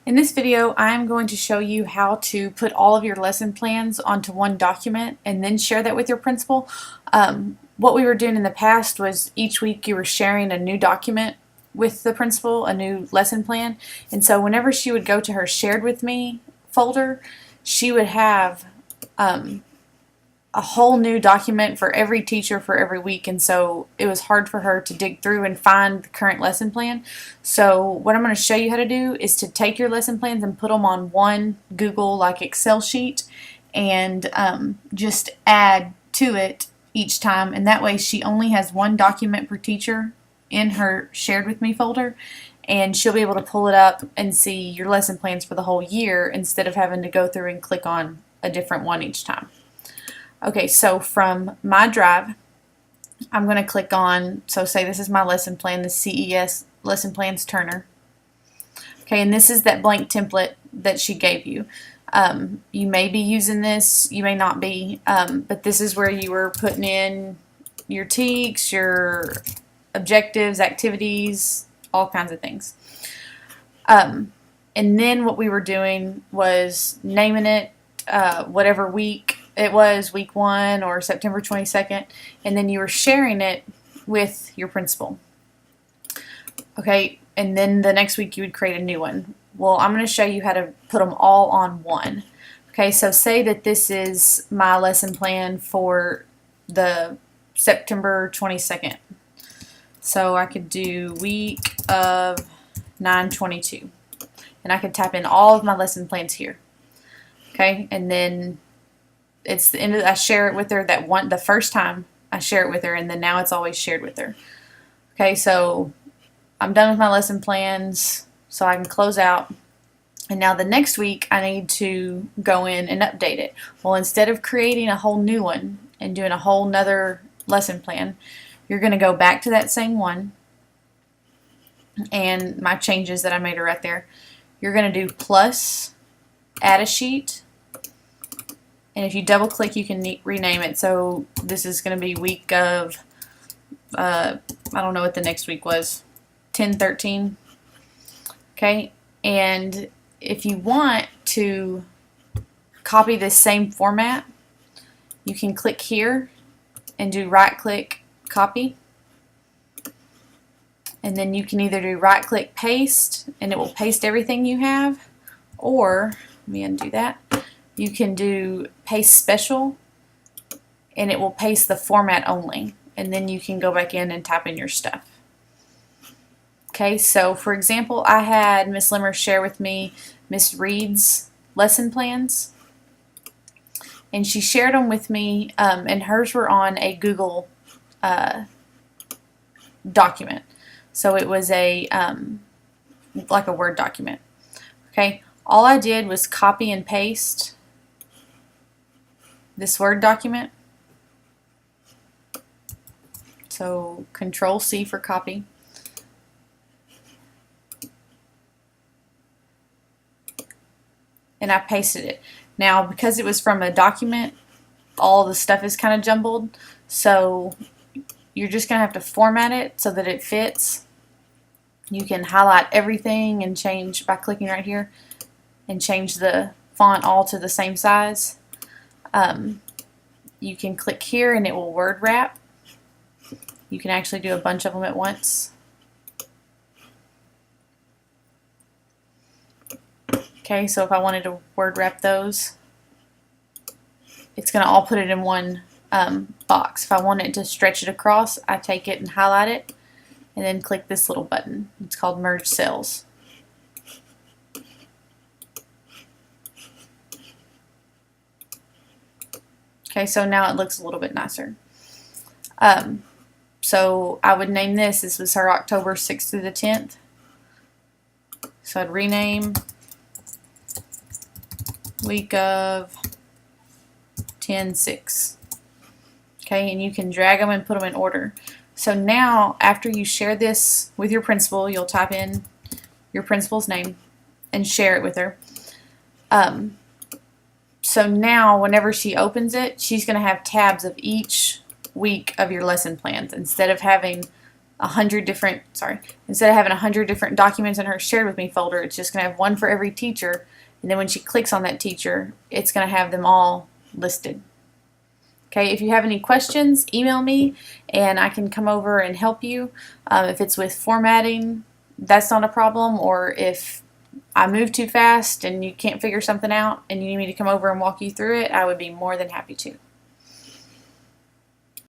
In this video, I'm going to show you how to put all of your lesson plans onto one document and then share that with your principal. What we were doing in the past was each week you were sharing a new document with the principal, a new lesson plan, and so whenever she would go to her shared with me folder, she would have a whole new document for every teacher for every week, and so it was hard for her to dig through and find the current lesson plan. So what I'm going to show you how to do is to take your lesson plans and put them on one Google like Excel sheet and just add to it each time, and that way she only has one document per teacher in her shared with me folder, and she'll be able to pull it up and see your lesson plans for the whole year instead of having to go through and click on a different one each time. Okay, so from my drive, I'm going to click on, so say this is my lesson plan, the CES Lesson Plans Turner. Okay, and this is that blank template that she gave you. You may be using this, you may not be, but this is where you were putting in your TEKs, your objectives, activities, all kinds of things. And then what we were doing was naming it whatever week it was, week 1 or September 22nd, and then you were sharing it with your principal. Okay, and then the next week you would create a new one. Well, I'm going to show you how to put them all on one. Okay, so say that this is my lesson plan for the September 22nd. So I could do week of 9/22, and I could type in all of my lesson plans here. Okay, and then it's the end of I share it with her the first time I share it with her, and then now it's always shared with her. Okay, so I'm done with my lesson plans, so I can close out. And now the next week I need to go in and update it. Well, instead of creating a whole new one and doing a whole nother lesson plan, you're going to go back to that same one, and my changes that I made are right there. You're going to do plus, add a sheet, and if you double click you can rename it. So this is going to be week of I don't know what the next week was, 10/13. Okay, and if you want to copy this same format, you can click here and do right click copy, and then you can either do right click paste and it will paste everything you have, or let me undo that. You can do paste special and it will paste the format only, and then you can go back in and type in your stuff. Okay, so for example, I had Miss Limmer share with me Miss Reed's lesson plans, and she shared them with me, and hers were on a Google document. So it was a like a Word document. Okay, all I did was copy and paste this Word document. So Control C for copy. And I pasted it. Now, because it was from a document, all the stuff is kind of jumbled, so you're just going to have to format it so that it fits. You can highlight everything and change by clicking right here and change the font all to the same size. You can click here and it will word wrap. You can actually do a bunch of them at once. Okay, so if I wanted to word wrap those, it's going to all put it in one box. If I want it to stretch it across, I take it and highlight it and then click this little button. It's called Merge Cells. Okay, so now it looks a little bit nicer. So I would name this was her October 6th through the 10th. So I'd rename week of 10/6. Okay, and you can drag them and put them in order. So now, after you share this with your principal, you'll type in your principal's name and share it with her. So now, whenever she opens it, she's going to have tabs of each week of your lesson plans instead of having instead of having 100 different documents in her shared with me folder, it's just going to have one for every teacher. And then when she clicks on that teacher, it's going to have them all listed. Okay, if you have any questions, email me and I can come over and help you. If it's with formatting, that's not a problem, or if I move too fast and you can't figure something out and you need me to come over and walk you through it, I would be more than happy to.